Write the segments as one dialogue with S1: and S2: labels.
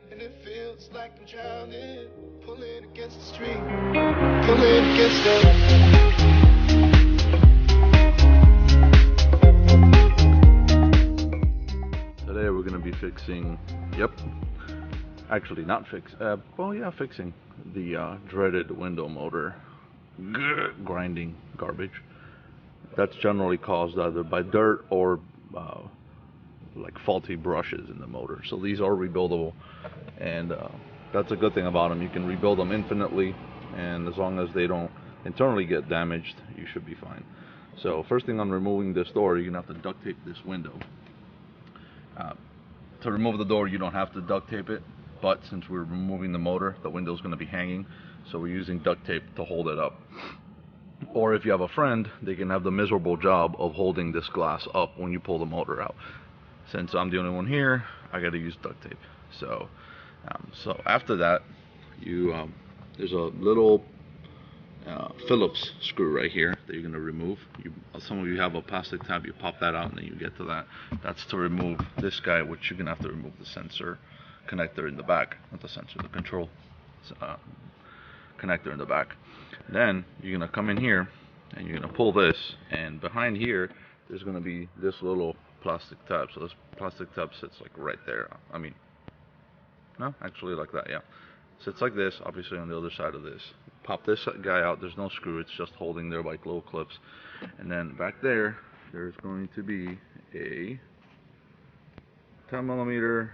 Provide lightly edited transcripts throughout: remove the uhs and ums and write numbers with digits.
S1: And it feels like I'm drowning, pulling against the stream, pulling against the...
S2: Today we're going to be fixing, actually not fixing the dreaded window motor grinding garbage. That's generally caused either by dirt or like faulty brushes in the motor. So these are rebuildable, and that's a good thing about them. You can rebuild them infinitely, and as long as they don't internally get damaged, you should be fine. So first thing on removing this door, you're gonna have to duct tape this window. To remove the door, you don't have to duct tape it, but since we're removing the motor, the window's going to be hanging, so we're using duct tape to hold it up. Or if you have a friend, they can have the miserable job of holding this glass up when you pull the motor out. Since I'm the only one here, I got to use duct tape. So after that, there's a little Phillips screw right here that you're going to remove. Some of you have a plastic tab, you pop that out and then you get to that. That's to remove this guy, which you're going to have to remove the sensor connector in the back. Not the sensor, the control connector in the back. Then you're going to come in here and you're going to pull this, and behind here there's going to be this little plastic tab. So this plastic tab sits like right there. I mean, no, actually like that, yeah. Sits like this, obviously on the other side of this. Pop this guy out, there's no screw, it's just holding there like little clips. And then back there, there's going to be a 10mm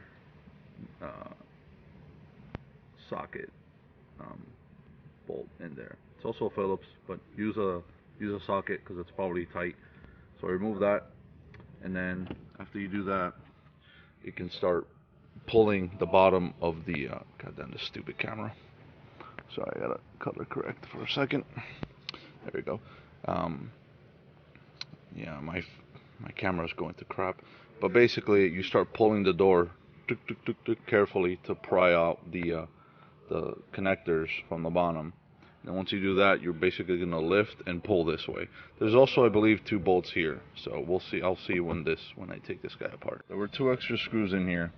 S2: socket bolt in there. It's also a Phillips, but use a socket because it's probably tight. So remove that, and then after you do that, you can start pulling the bottom of the goddamn, this stupid camera. Sorry, I gotta color correct for a second. There we go. Yeah, my camera's going to crap. But basically, you start pulling the door carefully to pry out the connectors from the bottom. And once you do that, you're basically gonna lift and pull this way. There's also, I believe, 2 bolts here. So we'll see. I'll see when I take this guy apart. There were 2 extra screws in here,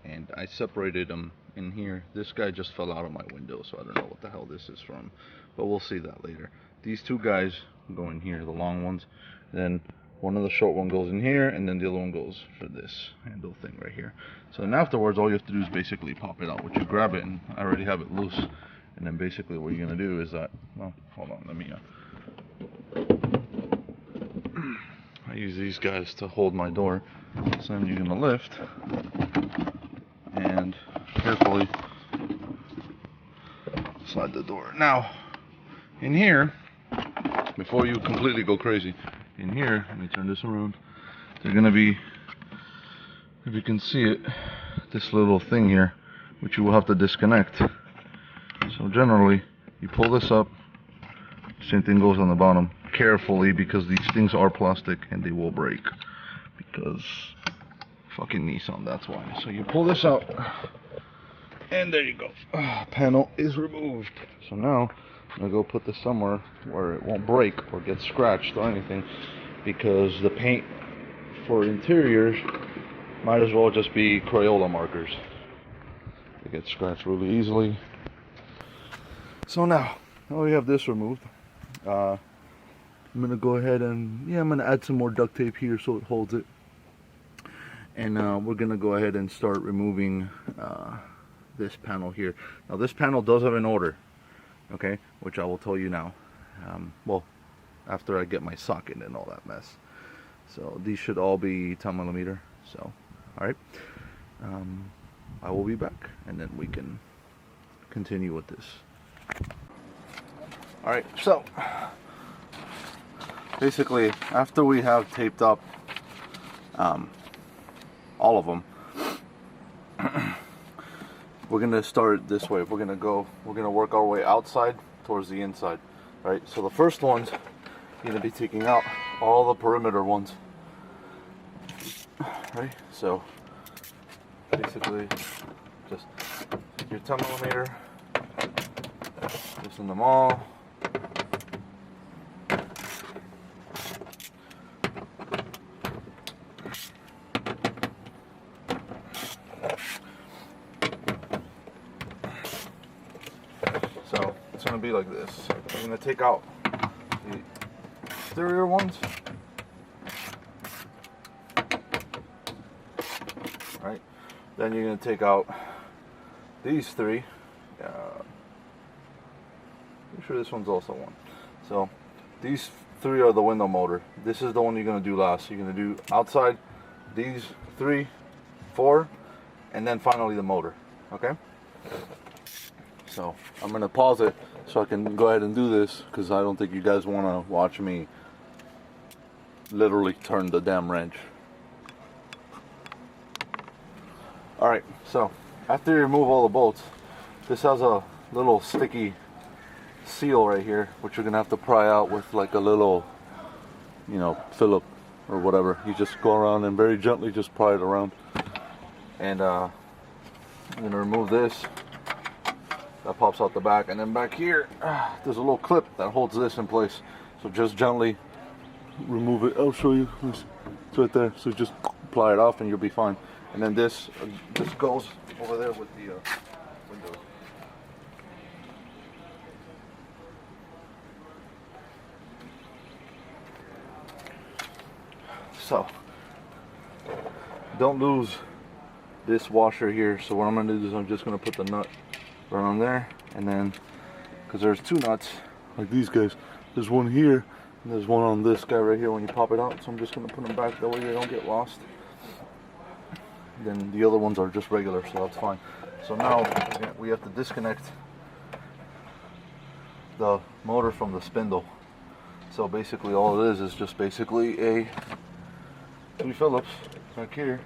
S2: and I separated them in here. This guy just fell out of my window, so I don't know what the hell this is from, but we'll see that later. These 2 guys go in here, the long ones. Then one of the short one goes in here, and then the other one goes for this handle thing right here. So then afterwards, all you have to do is basically pop it out. Which you grab it, and I already have it loose. And then basically what you're gonna do is that, well, hold on, let me I use these guys to hold my door. So then you're gonna lift and carefully slide the door. Now, in here, before you completely go crazy, in here, let me turn this around, there's gonna be, if you can see it, this little thing here, which you will have to disconnect. So generally, you pull this up, same thing goes on the bottom, carefully, because these things are plastic and they will break, because fucking Nissan, that's why. So you pull this out, and there you go. Panel is removed. So now, I'm gonna go put this somewhere where it won't break or get scratched or anything, because the paint for interiors might as well just be Crayola markers. They get scratched really easily. So now we have this removed. I'm gonna go ahead and I'm gonna add some more duct tape here so it holds it. And we're gonna go ahead and start removing this panel here. Now this panel does have an order, okay, which I will tell you now. Well, after I get my socket and all that mess. So these should all be 10mm. So, all right. I will be back, and then we can continue with this. All right. So basically, after we have taped up all of them, we're gonna start this way. We're gonna work our way outside towards the inside, right? So the first one's gonna be taking out all the perimeter ones, right? So basically, just your 10mm, loosen them all. gonna be like this. I'm gonna take out the exterior ones. Right. Then you're gonna take out these three. Pretty sure this one's also one. So these three are the window motor. This is the one you're gonna do last. So you're gonna do outside these 3, 4, and then finally the motor. Okay. So I'm gonna pause it so I can go ahead and do this, because I don't think you guys want to watch me literally turn the damn wrench. Alright, so after you remove all the bolts, this has a little sticky seal right here, which you're gonna have to pry out with like a little, you know, Phillip or whatever. You just go around and very gently just pry it around. And I'm gonna remove this. That pops out the back, and then back here there's a little clip that holds this in place. So just gently remove it. I'll show you. It's right there. So just pry it off and you'll be fine. And then this goes over there with the windows. So don't lose this washer here. So what I'm going to do is I'm just going to put the nut right on there, and then because there's 2 nuts like these guys, there's one here and there's one on this guy right here when you pop it out. So I'm just going to put them back that way they don't get lost. Then the other ones are just regular, so that's fine. So now we have to disconnect the motor from the spindle. So basically all it is just basically a 3 Phillips back here.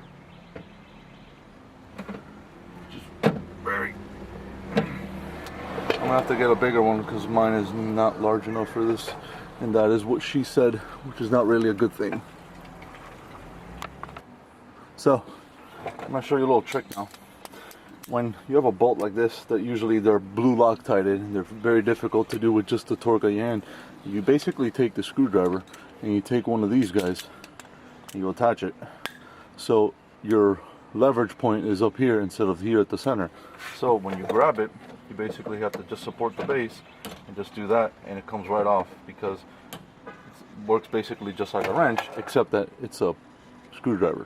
S2: Just very. I'm gonna have to get a bigger one because mine is not large enough for this, and that is what she said, which is not really a good thing. So I'm gonna show you a little trick now. When you have a bolt like this, that usually they're blue Loctited and they're very difficult to do with just the torque of your hand, you basically take the screwdriver and you take one of these guys and you attach it. So your leverage point is up here instead of here at the center. So when you grab it, you basically have to just support the base and just do that, and it comes right off, because it works basically just like a wrench, except that it's a screwdriver.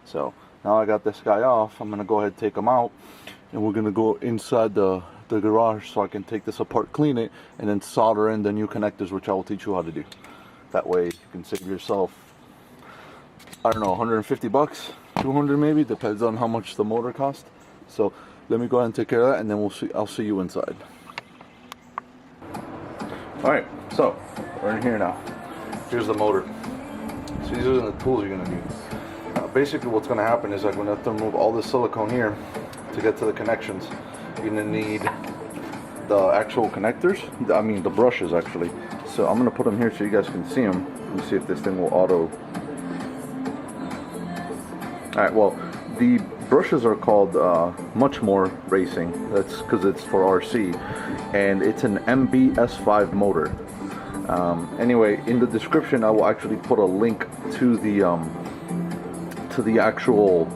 S2: So now I got this guy off, I'm going to go ahead and take him out, and we're going to go inside the garage so I can take this apart, clean it, and then solder in the new connectors, which I will teach you how to do. That way you can save yourself, I don't know, 150 bucks, 200 maybe, depends on how much the motor costs. So let me go ahead and take care of that, and then I'll see you inside. Alright, so we're in here now. Here's the motor. So these are the tools you're going to need. Basically what's going to happen is I'm going to have to remove all this silicone here to get to the connections. You're going to need the actual connectors, I mean the brushes actually. So I'm going to put them here so you guys can see them. Let me see if this thing will auto. Alright, well, the brushes are called Muchmore Racing. That's because it's for RC, and it's an MBS5 motor. Anyway, in the description I will actually put a link to the actual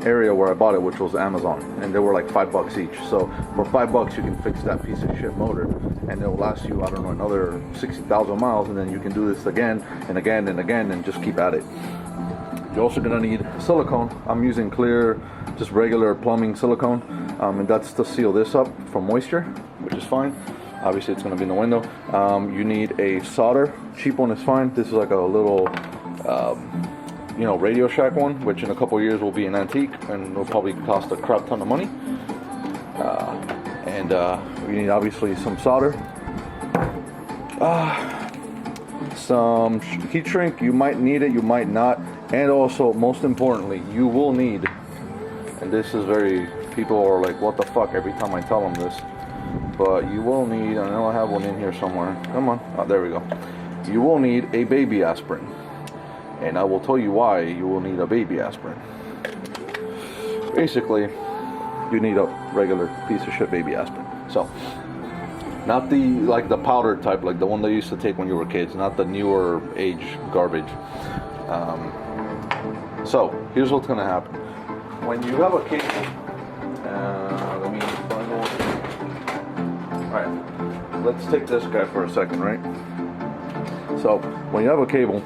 S2: area where I bought it, which was Amazon, and they were like $5 each. So for $5 you can fix that piece of shit motor, and it will last you, I don't know, another 60,000 miles, and then you can do this again and again and again and just keep at it. You're also gonna need silicone. I'm using clear, just regular plumbing silicone, and that's to seal this up from moisture, which is fine. Obviously it's gonna be in the window. You need a solder. Cheap one is fine. This is like a little you know, Radio Shack one, which in a couple of years will be an antique and will probably cost a crap ton of money. And you need obviously some solder, some heat shrink. You might need it, you might not, and also most importantly, you will need, and this is very, people are like, what the fuck every time I tell them this, but you will need, I know I have one in here somewhere, come on, oh, there we go. You will need a baby aspirin. And I will tell you why you will need a baby aspirin. Basically, you need a regular piece of shit baby aspirin. So, not the like the powder type, like the one they used to take when you were kids, not the newer age garbage. So, here's what's gonna happen. When you have a cable, let me find one. let's take this guy for a second, right? So when you have a cable,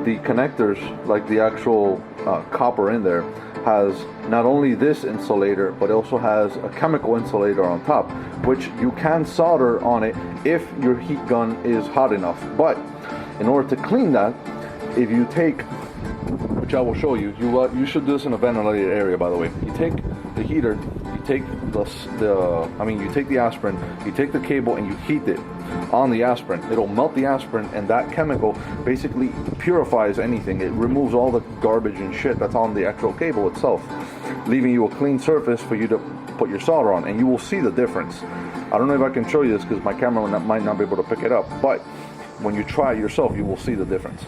S2: the connectors, like the actual copper in there, has not only this insulator, but it also has a chemical insulator on top, which you can solder on it if your heat gun is hot enough. But in order to clean that, if you take, which I will show you, you should do this in a ventilated area, by the way. You take the heater, you take you take the aspirin, you take the cable, and you heat it on the aspirin. It'll melt the aspirin, and that chemical basically purifies anything. It removes all the garbage and shit that's on the actual cable itself, leaving you a clean surface for you to put your solder on, and you will see the difference. I don't know if I can show you this because my camera might not be able to pick it up, but when you try it yourself, you will see the difference.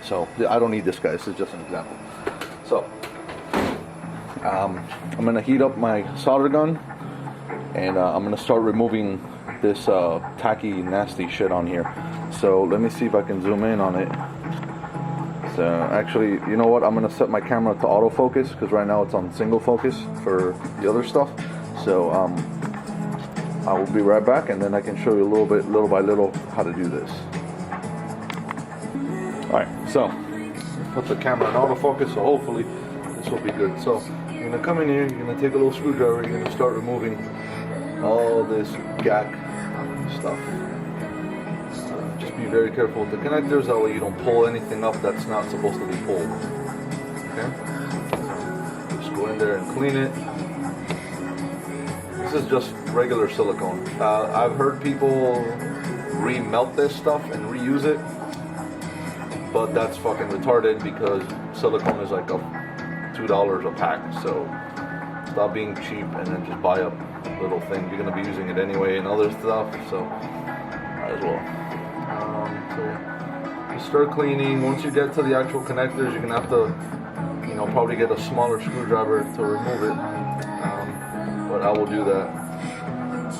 S2: So I don't need this, guy. This is just an example. So I'm gonna heat up my solder gun, and I'm gonna start removing this tacky, nasty shit on here. So let me see if I can zoom in on it. So actually, you know what? I'm gonna set my camera to autofocus because right now it's on single focus for the other stuff. So I will be right back, and then I can show you a little bit, little by little, how to do this. Alright, so put the camera in autofocus, so hopefully this will be good. So you're gonna come in here, you're gonna take a little screwdriver, you're gonna start removing all this gack stuff. Just be very careful with the connectors, that way you don't pull anything up that's not supposed to be pulled. Okay? Just go in there and clean it. This is just regular silicone. I've heard people remelt this stuff and reuse it, but that's fucking retarded because silicone is like $2 a pack. So stop being cheap and then just buy a little thing. You're gonna be using it anyway and other stuff, so might as well. So you start cleaning. Once you get to the actual connectors, you're gonna have to, probably get a smaller screwdriver to remove it. But I will do that.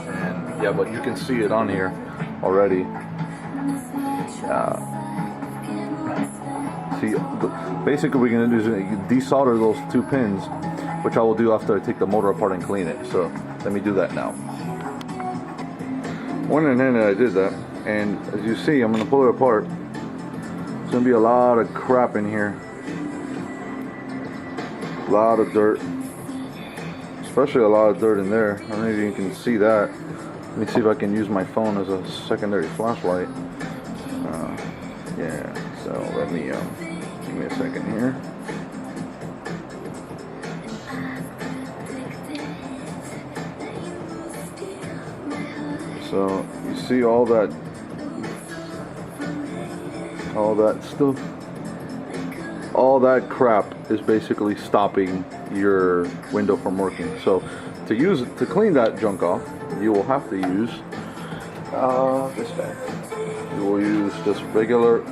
S2: And yeah, but you can see it on here already. Basically what we're going to do is desolder those two pins, which I will do after I take the motor apart and clean it. So let me do that now. One in hand I did that, and as you see, I'm going to pull it apart. There's going to be a lot of crap in here, a lot of dirt, especially a lot of dirt in there. I don't know if you can see that. Let me see if I can use my phone as a secondary flashlight. Yeah, so let me give me a second here. So you see all that stuff, all that crap is basically stopping your window from working. So to clean that junk off, you will have to use this guy. You will use just regular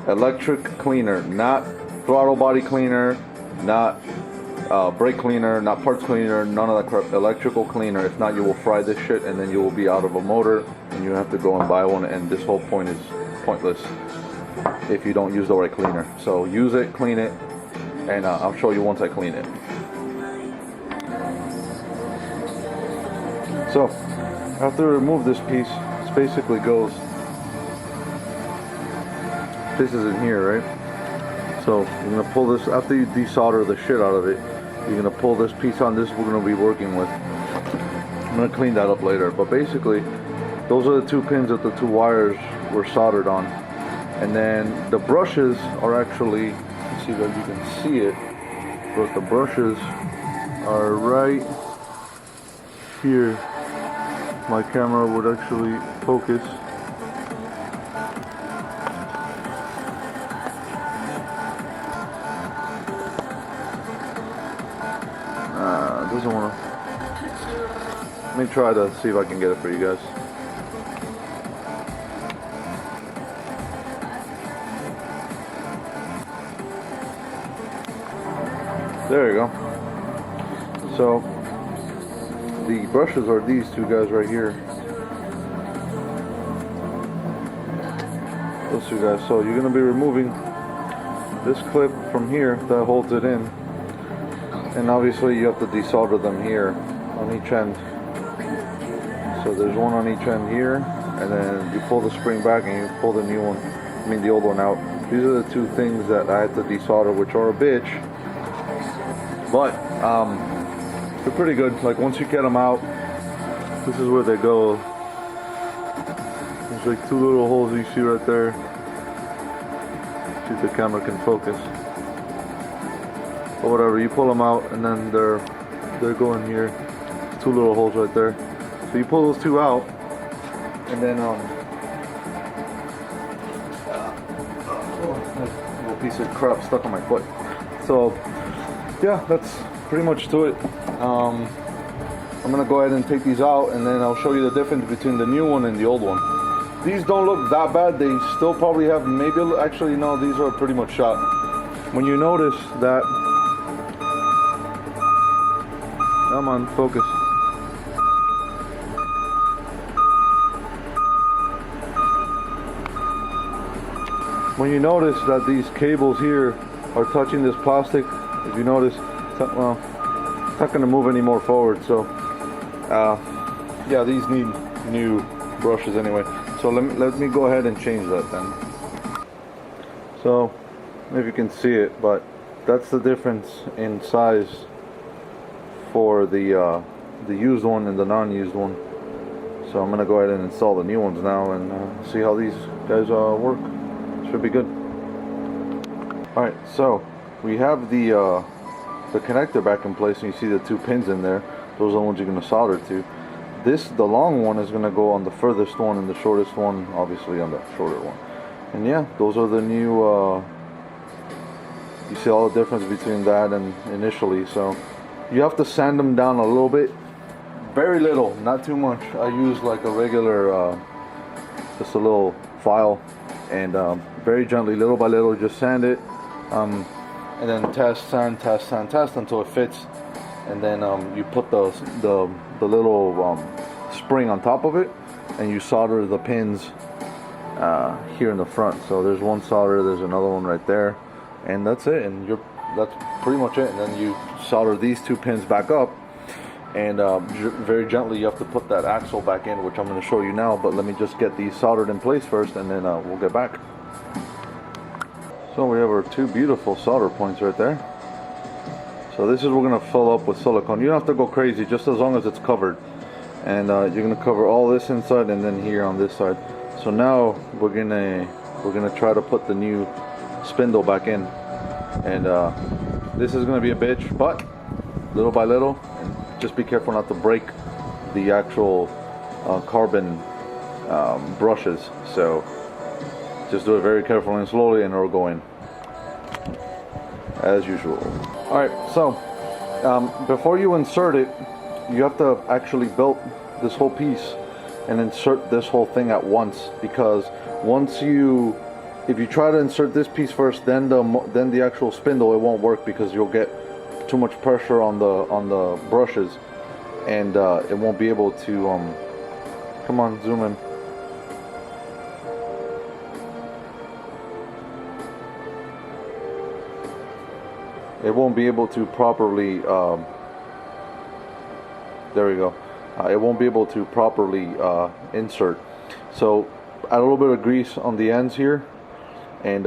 S2: electric cleaner, not throttle body cleaner, not brake cleaner, not parts cleaner, none of that crap. Electrical cleaner. If not, you will fry this shit and then you will be out of a motor and you have to go and buy one, and this whole point is pointless if you don't use the right cleaner. So use it, clean it, and I'll show you once I clean it. So after you remove this piece, this basically goes, this is in here, right? So you're gonna pull this after you desolder the shit out of it. You're gonna pull this piece on. This we're gonna be working with. I'm gonna clean that up later, but basically those are the two pins that the two wires were soldered on. And then the brushes are actually, let's see if you can see it, but the brushes are right here. My camera would actually focus. Doesn't want to. Let me try to see if I can get it for you guys. There you go. So the brushes are these two guys right here. Those two guys. So you're going to be removing this clip from here that holds it in. And obviously you have to desolder them here on each end. So there's one on each end here, and then you pull the spring back and you pull the new one, I mean the old one out. These are the two things that I had to desolder, which are a bitch, but they're pretty good. Like once you get them out, this is where they go. There's like two little holes you see right there. See if the camera can focus. But whatever, you pull them out and then they're going here. Two little holes right there. So you pull those two out, and then little piece of crap stuck on my foot. So yeah, that's pretty much to it. I'm gonna go ahead and take these out, and then I'll show you the difference between the new one and the old one. These don't look that bad. They still probably have maybe actually no, these are pretty much shot. When you notice that, come on, focus. When you notice that these cables here are touching this plastic, if you notice, well, it's not going to move any more forward. So, yeah, these need new brushes anyway. So let me go ahead and change that then. So, maybe you can see it, but that's the difference in size for the used one and the non-used one. So I'm going to go ahead and install the new ones now and see how these guys work. Should be good. Alright, so we have the connector back in place, and you see the two pins in there. Those are the ones you're going to solder to. The long one is going to go on the furthest one, and the shortest one obviously on the shorter one. And yeah, those are the new you see all the difference between that and initially. So you have to sand them down a little bit, very little, not too much. I use like a regular just a little file, and very gently, little by little, just sand it, and then sand, test until it fits, and then you put the little spring on top of it, and you solder the pins here in the front. So there's one solder, there's another one right there, and that's it. And that's pretty much it. And then you solder these two pins back up, and very gently you have to put that axle back in, which I'm going to show you now. But let me just get these soldered in place first, and then we'll get back. So we have our two beautiful solder points right there. So this is we're going to fill up with silicone. You don't have to go crazy, just as long as it's covered. And you're going to cover all this inside and then here on this side. So now we're gonna try to put the new spindle back in, and this is going to be a bitch, but little by little, and just be careful not to break the actual carbon brushes. So just do it very carefully and slowly, and it'll go in as usual. Alright, so before you insert it, you have to actually build this whole piece and insert this whole thing at once, because if you try to insert this piece first, then the actual spindle, it won't work, because you'll get too much pressure on the brushes, and it won't be able to come on, zoom in. It won't be able to properly there we go. It won't be able to properly insert. So add a little bit of grease on the ends here, and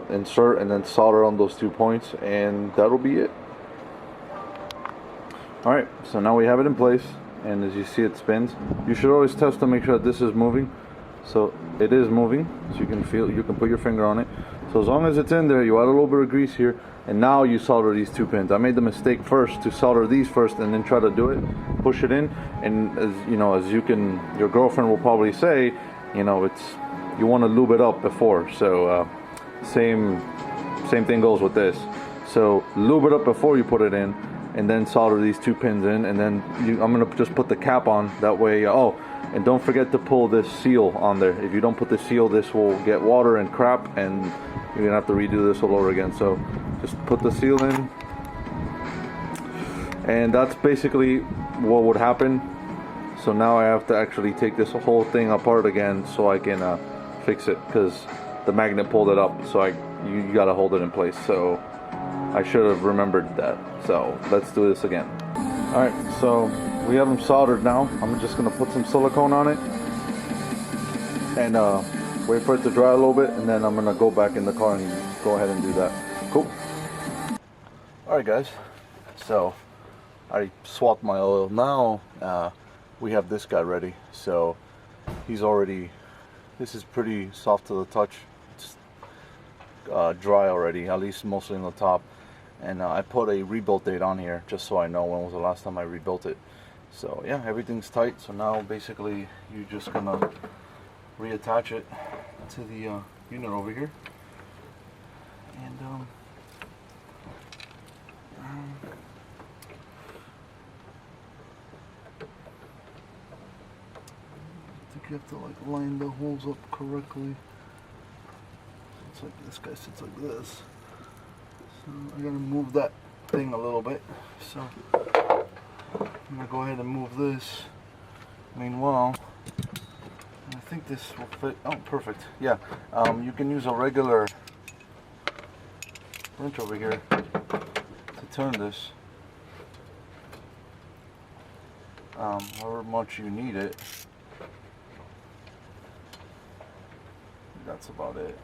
S2: insert, and then solder on those 2 points, and that'll be it. Alright, so now we have it in place, and as you see, it spins. You should always test to make sure that this is moving. So it is moving, so you can feel, you can put your finger on it. So as long as it's in there, you add a little bit of grease here, and now you solder these 2 pins. I made the mistake first to solder these first and then try to do it, push it in, and as you know, your girlfriend will probably say, you know, you want to lube it up before. So same thing goes with this. So lube it up before you put it in, and then solder these 2 pins in, and then I'm gonna just put the cap on. That way, and don't forget to pull this seal on there. If you don't put the seal, this will get water and crap, and you're gonna have to redo this all over again. So just put the seal in, and that's basically what would happen. So now I have to actually take this whole thing apart again so I can fix it, because the magnet pulled it up. So you gotta hold it in place. So I should have remembered that. So let's do this again. Alright, so we have them soldered now. I'm just gonna put some silicone on it and wait for it to dry a little bit, and then I'm gonna go back in the car and go ahead and do that. Cool. Alright guys, so I swapped my oil. Now we have this guy ready. So he's already, this is pretty soft to the touch. It's dry already, at least mostly in the top. And I put a rebuild date on here just so I know when was the last time I rebuilt it. So yeah, everything's tight. So now basically you're just gonna reattach it to the unit over here. And I think you have to like line the holes up correctly. It's like this guy sits like this. So I gotta move that thing a little bit. So I'm gonna go ahead and move this. Meanwhile, I think this will fit. Oh, perfect. Yeah, you can use a regular wrench over here to turn this. However much you need it. That's about it.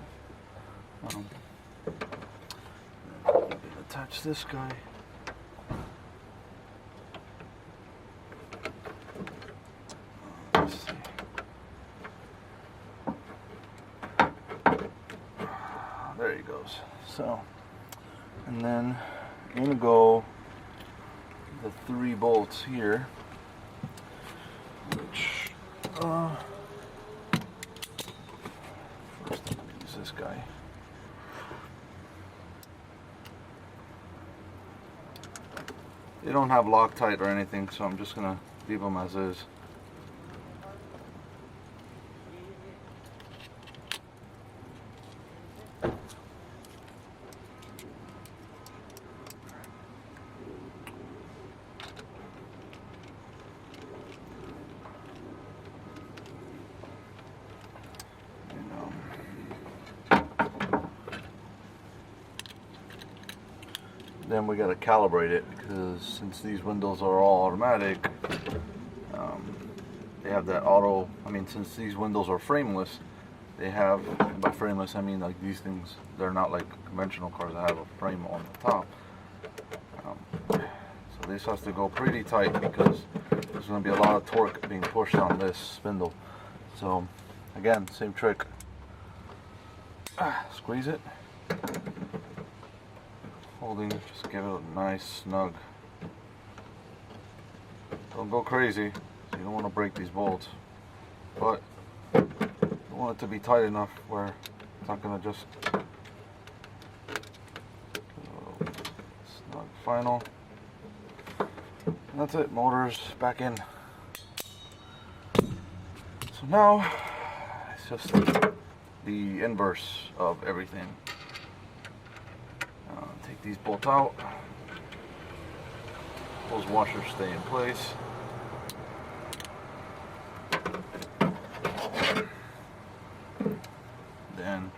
S2: Attach this guy. Let's see. There he goes. So, and then I'm gonna go the 3 bolts here, which first I'm gonna use this guy. They don't have Loctite or anything, so I'm just gonna leave them as is. Then we got to calibrate it, because since these windows are all automatic, they have that auto. I mean, since these windows are frameless, they have, by frameless I mean like these things, they're not like conventional cars that have a frame on the top. So this has to go pretty tight, because there's going to be a lot of torque being pushed on this spindle. So again, same trick. Squeeze it. Holding, just give it a nice snug. Don't go crazy, you don't want to break these bolts, but you want it to be tight enough where it's not going to just snug. Final. And that's it, motor's back in. So now it's just the inverse of everything. Take these bolts out. Those washers stay in place. Then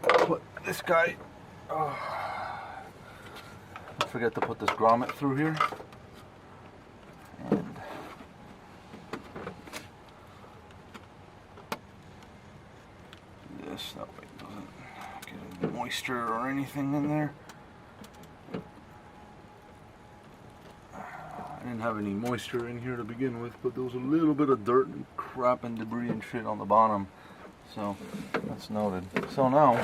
S2: put this guy. Don't forget to put this grommet through here. And this, that way it doesn't get any moisture or anything in there. I didn't have any moisture in here to begin with, but there was a little bit of dirt and crap and debris and shit on the bottom, so that's noted. So now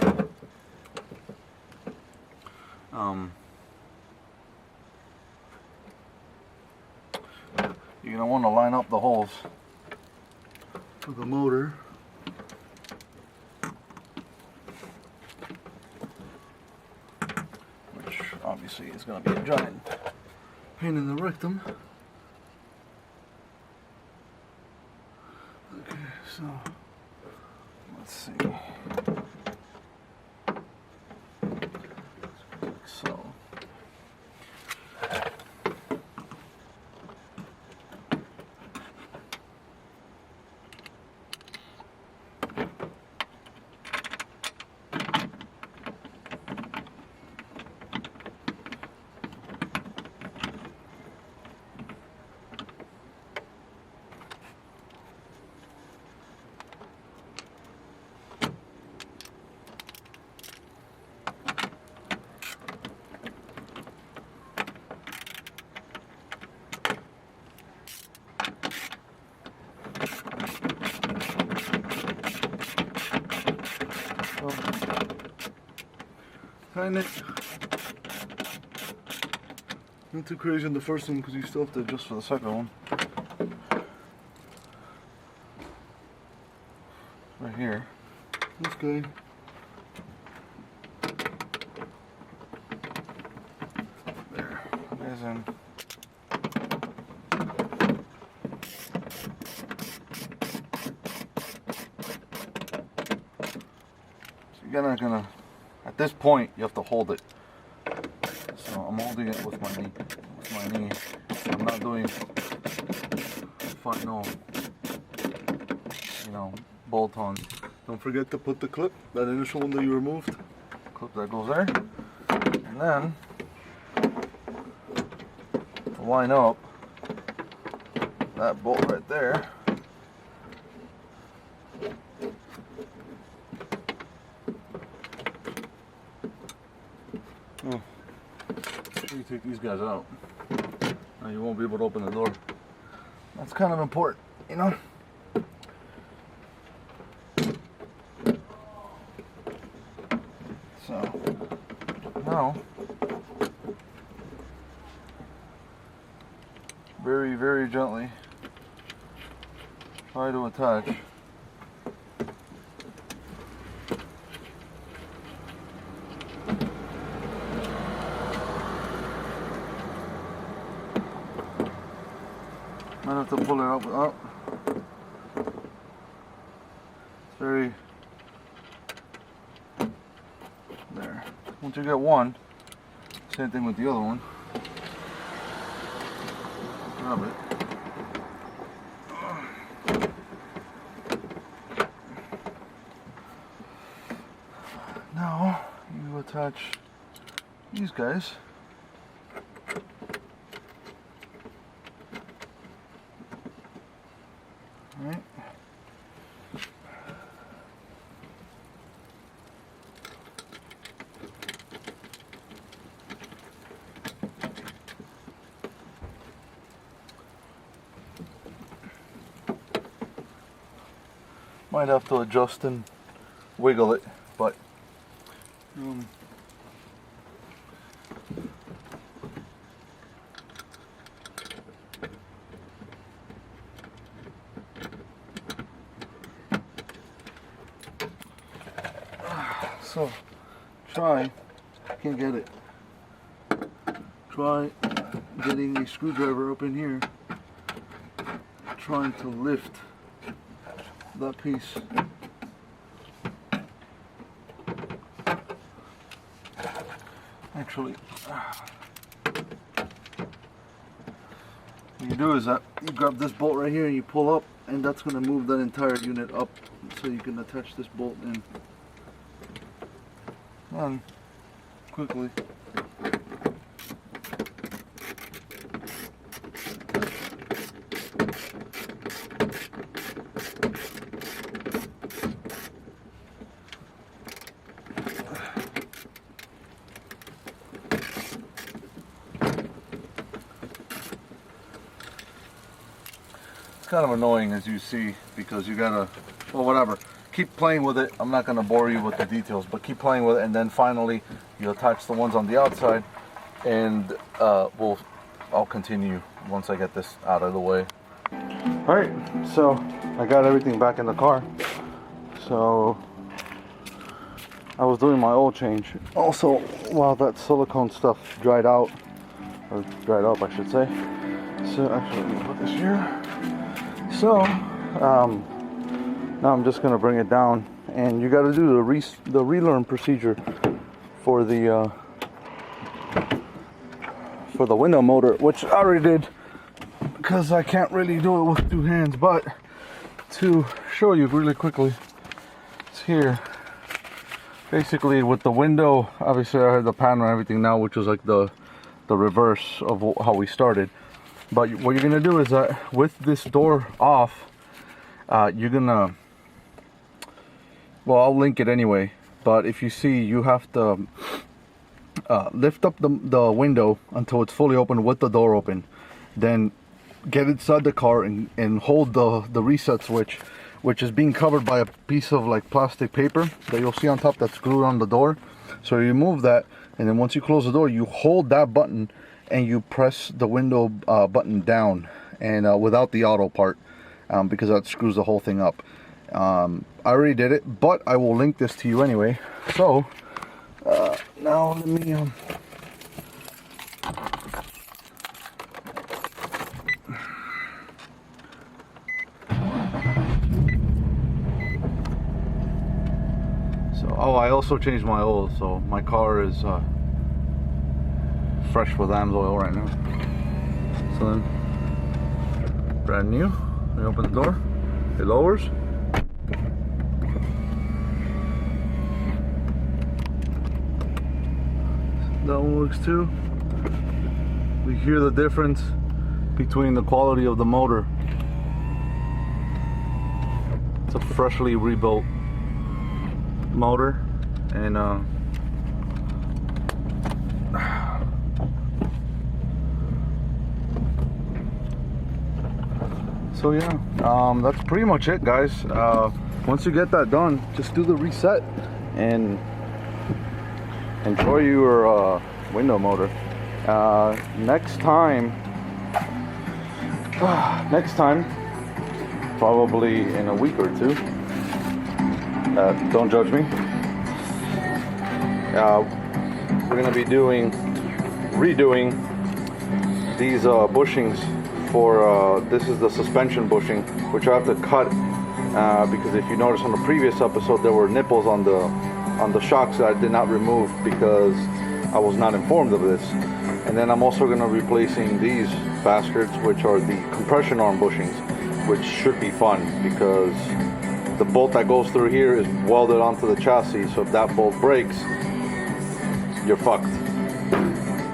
S2: you're going to want to line up the holes for the motor. Which obviously is going to be a giant pain in the rectum. Okay, so let's see. So behind it. Not too crazy on the first one because you still have to adjust for the second one. Right here. That's good. There. There's in. So you're gonna, at this point, you have to hold it. So I'm holding it with my knee. I'm not doing final, bolt-on. Don't forget to put the clip, that initial one that you removed. Clip that goes there. And then to line up that bolt right there. Oh. You take these guys out. Now you won't be able to open the door. That's kind of important, you know? So, now, very, very gently try to attach might have to pull it up. It's very there. Once you get one, same thing with the other one. Grab it. Now you attach these guys. Right. Might have to adjust and wiggle it, but so try, can't get it. Try getting a screwdriver up in here, trying to lift that piece. Actually, what you do is that you grab this bolt right here and you pull up, and that's going to move that entire unit up so you can attach this bolt in. And quickly. It's kind of annoying, as you see, because you gotta, well, whatever, keep playing with it. I'm not gonna bore you with the details, but keep playing with it, and then finally you attach the ones on the outside, and I'll continue once I get this out of the way. All right, so I got everything back in the car. So I was doing my oil change. Also, while that silicone stuff dried out, or dried up, I should say. So actually, let me put this here. So now I'm just gonna bring it down, and you got to do the relearn procedure for the window motor, which I already did because I can't really do it with two hands. But to show you really quickly, it's here. Basically, with the window, obviously I have the panel and everything now, which is like the reverse of how we started. But what you're gonna do is that with this door off, you're gonna, well, I'll link it anyway, but if you see, you have to lift up the window until it's fully open with the door open, then get inside the car and hold the reset switch, which is being covered by a piece of like plastic paper that you'll see on top that's glued on the door. So you remove that, and then once you close the door, you hold that button and you press the window button down, and without the auto part, because that screws the whole thing up. I already did it, but I will link this to you anyway. So now let me oh, I also changed my oil, so my car is fresh with AMSOIL right now. So then, brand new. We open the door, it lowers. That one works too. We hear the difference between the quality of the motor. It's a freshly rebuilt motor, and so yeah, that's pretty much it, guys. Once you get that done, just do the reset and enjoy your window motor. Next time, probably in a week or two. Don't judge me. We're gonna be redoing these bushings for this is the suspension bushing, which I have to cut because if you notice on the previous episode, there were nipples on the shocks that I did not remove because I was not informed of this. And then I'm also gonna be replacing these bastards, which are the compression arm bushings, which should be fun because the bolt that goes through here is welded onto the chassis, so if that bolt breaks, you're fucked,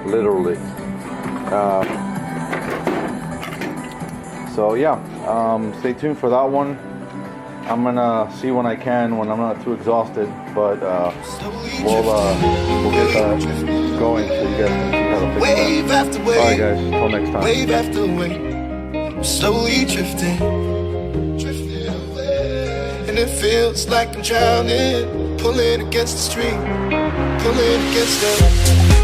S2: literally. So yeah, stay tuned for that one. I'm gonna see when I can, when I'm not too exhausted, but we'll get that going so you guys can see how to fix that. Alright guys, until next time.
S1: Wave after wave, slowly drifting. And it feels like I'm drowning, pulling against the stream, pulling against the